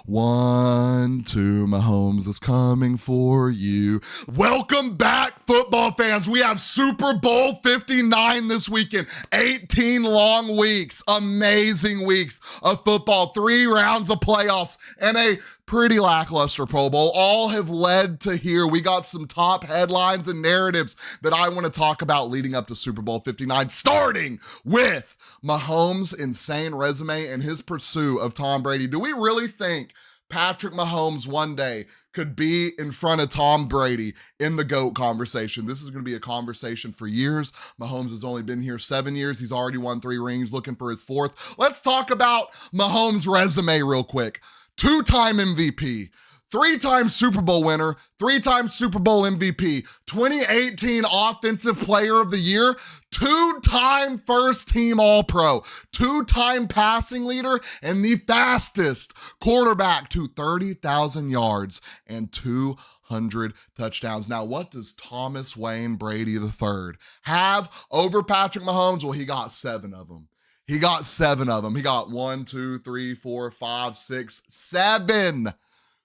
1, 2, Mahomes is coming for you. Welcome back, football fans. We have Super Bowl 59 this weekend. 18 long weeks, amazing weeks of football, 3 rounds of playoffs, and a pretty lackluster Pro Bowl. All have led to here. We got some top headlines and narratives that I want to talk about leading up to Super Bowl 59, starting with Mahomes' insane resume and his pursuit of Tom Brady. Do we really think Patrick Mahomes one day could be in front of Tom Brady in the GOAT conversation? This is going to be a conversation for years. Mahomes has only been here 7 years. He's already won 3 rings, looking for his 4th. Let's talk about Mahomes' resume real quick. 2-time MVP, 3-time Super Bowl winner, 3-time Super Bowl MVP, 2018 Offensive Player of the Year, 2-time first team All-Pro, 2-time passing leader, and the fastest quarterback to 30,000 yards and 200 touchdowns. Now, what does Thomas Wayne Brady III have over Patrick Mahomes? Well, he got 7 of them. He got 7 of them. He got 1, 2, 3, 4, 5, 6, 7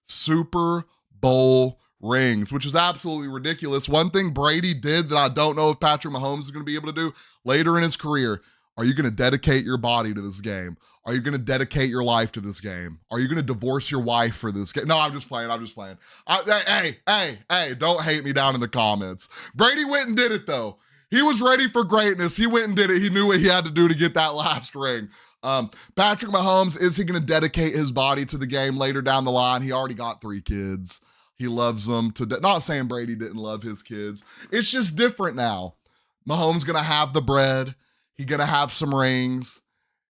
Super Bowl rings, which is absolutely ridiculous. One thing Brady did that I don't know if Patrick Mahomes is going to be able to do later in his career: are you going to dedicate your body to this game? Are you going to dedicate your life to this game? Are you going to divorce your wife for this game? No, I'm just playing. Hey, don't hate me down in the comments. Brady went and did it, though. He was ready for greatness. He went and did it. He knew what he had to do to get that last ring. Patrick Mahomes, is he going to dedicate his body to the game later down the line? He already got 3 kids. He loves them to not saying Brady didn't love his kids. It's just different now. Mahomes going to have the bread. He's going to have some rings.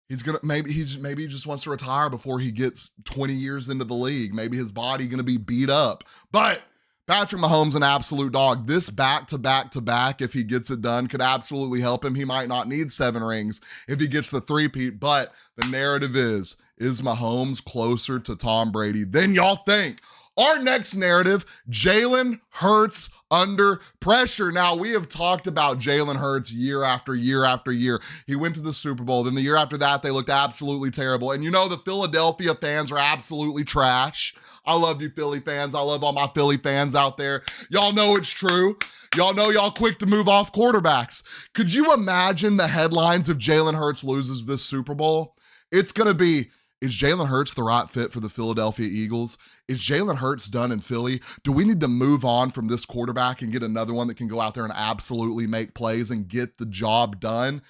He's going to maybe he just wants to retire before he gets 20 years into the league. Maybe his body going to be beat up. But Patrick Mahomes, an absolute dog. This back-to-back, if he gets it done, could absolutely help him. He might not need 7 rings if he gets the 3-peat, but the narrative is Mahomes closer to Tom Brady than y'all think? Our next narrative, Jalen Hurts under pressure. Now, we have talked about Jalen Hurts year after year after year. He went to the Super Bowl. Then the year after that, they looked absolutely terrible. And you know the Philadelphia fans are absolutely trash. I love you, Philly fans. I love all my Philly fans out there. Y'all know it's true. Y'all know y'all quick to move off quarterbacks. Could you imagine the headlines if Jalen Hurts loses this Super Bowl? It's going to be, is Jalen Hurts the right fit for the Philadelphia Eagles? Is Jalen Hurts done in Philly? Do we need to move on from this quarterback and get another one that can go out there and absolutely make plays and get the job done?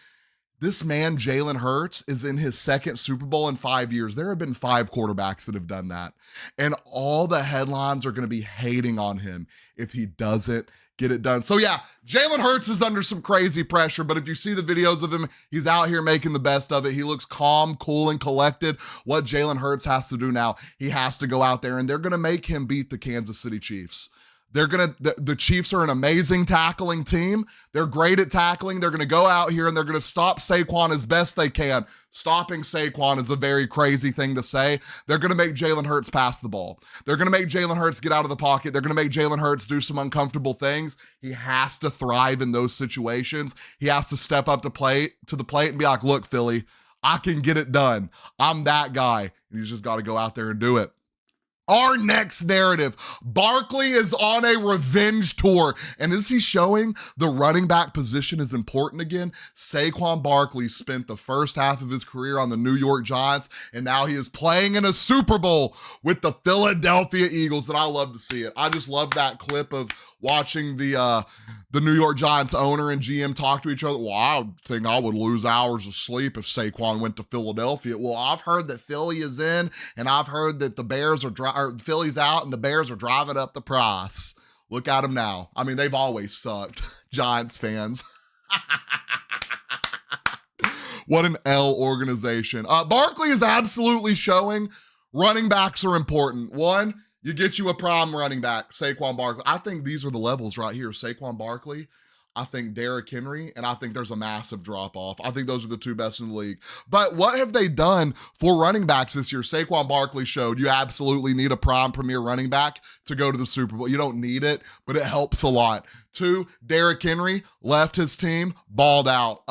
This man, Jalen Hurts, is in his 2nd Super Bowl in 5 years. There have been 5 quarterbacks that have done that. And all the headlines are going to be hating on him if he doesn't get it done. So yeah, Jalen Hurts is under some crazy pressure, but if you see the videos of him, he's out here making the best of it. He looks calm, cool, and collected. What Jalen Hurts has to do now, he has to go out there, and they're going to make him beat the Kansas City Chiefs. The Chiefs are an amazing tackling team. They're great at tackling. They're going to go out here and they're going to stop Saquon as best they can. Stopping Saquon is a very crazy thing to say. They're going to make Jalen Hurts pass the ball. They're going to make Jalen Hurts get out of the pocket. They're going to make Jalen Hurts do some uncomfortable things. He has to thrive in those situations. He has to step up to the plate and be like, look, Philly, I can get it done. I'm that guy. And he's just got to go out there and do it. Our next narrative, Barkley is on a revenge tour. And is he showing the running back position is important again? Saquon Barkley spent the first half of his career on the New York Giants, and now he is playing in a Super Bowl with the Philadelphia Eagles, and I love to see it. I just love that clip of watching the New York Giants owner and GM talk to each other. Well, I think I would lose hours of sleep if Saquon went to Philadelphia. Well, I've heard that Philly is in, and I've heard that the Bears are Philly's out, and the Bears are driving up the price. Look at them now. I mean, they've always sucked, Giants fans. What an L organization. Barkley is absolutely showing running backs are important. One, you get you a prime running back, Saquon Barkley. I think these are the levels right here. Saquon Barkley, I think Derrick Henry, and I think there's a massive drop-off. I think those are the 2 best in the league. But what have they done for running backs this year? Saquon Barkley showed you absolutely need a prime premier running back to go to the Super Bowl. You don't need it, but it helps a lot. 2, Derrick Henry left his team, balled out.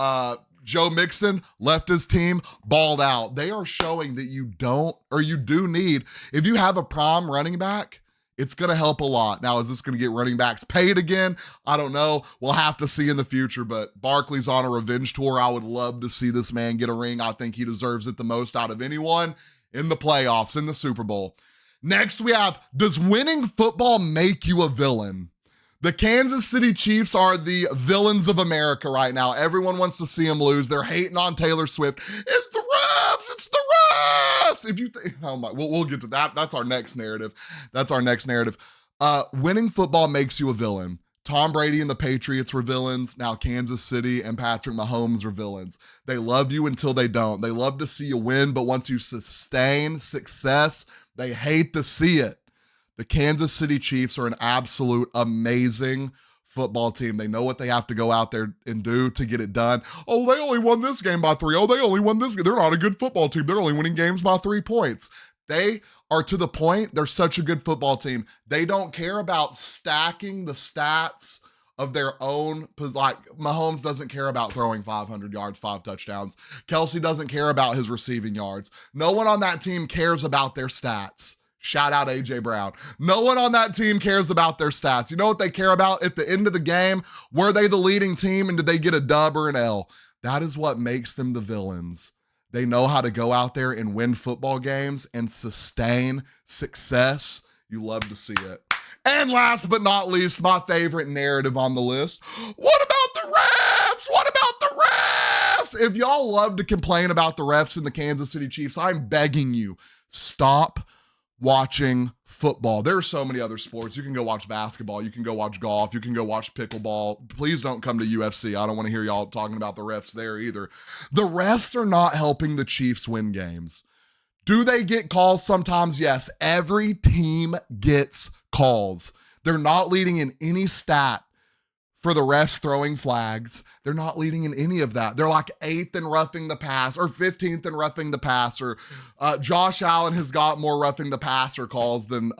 Joe Mixon left his team, balled out. They are showing that you do need, if you have a prime running back, it's going to help a lot. Now, is this going to get running backs paid again? I don't know. We'll have to see in the future, but Barkley's on a revenge tour. I would love to see this man get a ring. I think he deserves it the most out of anyone in the playoffs, in the Super Bowl. Next, we have, does winning football make you a villain? The Kansas City Chiefs are the villains of America right now. Everyone wants to see them lose. They're hating on Taylor Swift. It's the refs. It's the refs. If you think, oh my, we'll get to that. That's our next narrative. Winning football makes you a villain. Tom Brady and the Patriots were villains. Now Kansas City and Patrick Mahomes are villains. They love you until they don't. They love to see you win, but once you sustain success, they hate to see it. The Kansas City Chiefs are an absolute amazing football team. They know what they have to go out there and do to get it done. Oh, they only won this game by 3. Oh, they only won this game. They're not a good football team. They're only winning games by 3 points. They are to the point. They're such a good football team. They don't care about stacking the stats of their own. Like Mahomes doesn't care about throwing 500 yards, 5 touchdowns. Kelsey doesn't care about his receiving yards. No one on that team cares about their stats. Shout out AJ Brown. No one on that team cares about their stats. You know what they care about at the end of the game? Were they the leading team and did they get a dub or an L? That is what makes them the villains. They know how to go out there and win football games and sustain success. You love to see it. And last but not least, my favorite narrative on the list. What about the refs? What about the refs? If y'all love to complain about the refs in the Kansas City Chiefs, I'm begging you, stop watching football. There are so many other sports. You can go watch basketball. You can go watch golf. You can go watch pickleball. Please don't come to UFC. I don't want to hear y'all talking about the refs there either. The refs are not helping the Chiefs win games. Do they get calls sometimes? Yes. Every team gets calls. They're not leading in any stat for the refs throwing flags. They're not leading in any of that. They're like 8th in roughing the pass or 15th in roughing the passer. Josh Allen has got more roughing the passer calls than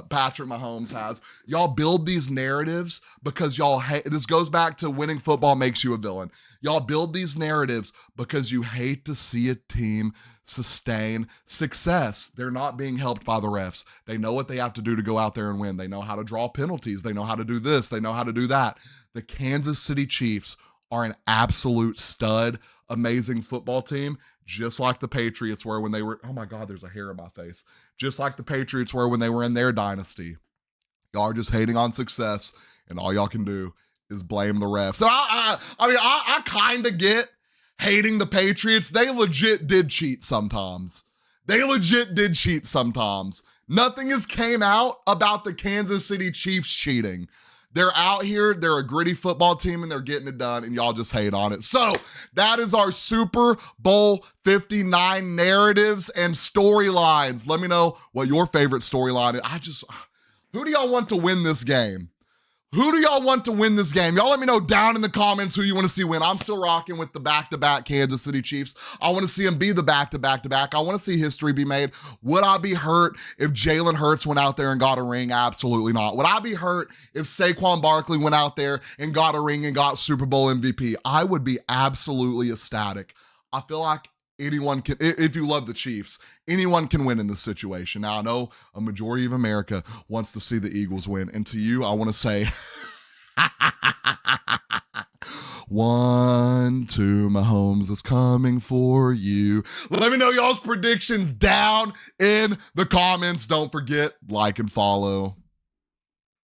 Patrick Mahomes has. Y'all build these narratives because y'all hate. This goes back to winning football makes you a villain. Y'all build these narratives because you hate to see a team sustain success. They're not being helped by the refs. They know what they have to do to go out there and win. They know how to draw penalties. They know how to do this. They know how to do that. The Kansas City Chiefs are an absolute stud, amazing football team, just like the Patriots were when they were, oh my God, there's a hair in my face. Just like the Patriots were when they were in their dynasty. Y'all are just hating on success, and all y'all can do is blame the refs. So I kind of get hating the Patriots. They legit did cheat sometimes. Nothing has came out about the Kansas City Chiefs cheating. They're out here, they're a gritty football team, and they're getting it done, and y'all just hate on it. So that is our Super Bowl 59 narratives and storylines. Let me know what your favorite storyline is. Who do y'all want to win this game? Who do y'all want to win this game? Y'all let me know down in the comments who you want to see win. I'm still rocking with the back-to-back Kansas City Chiefs. I want to see them be the back-to-back-to-back. I want to see history be made. Would I be hurt if Jalen Hurts went out there and got a ring? Absolutely not. Would I be hurt if Saquon Barkley went out there and got a ring and got Super Bowl MVP? I would be absolutely ecstatic. I feel like anyone can, if you love the Chiefs, anyone can win in this situation. Now, I know a majority of America wants to see the Eagles win. And to you, I want to say, 1, 2, Mahomes is coming for you. Let me know y'all's predictions down in the comments. Don't forget, like and follow.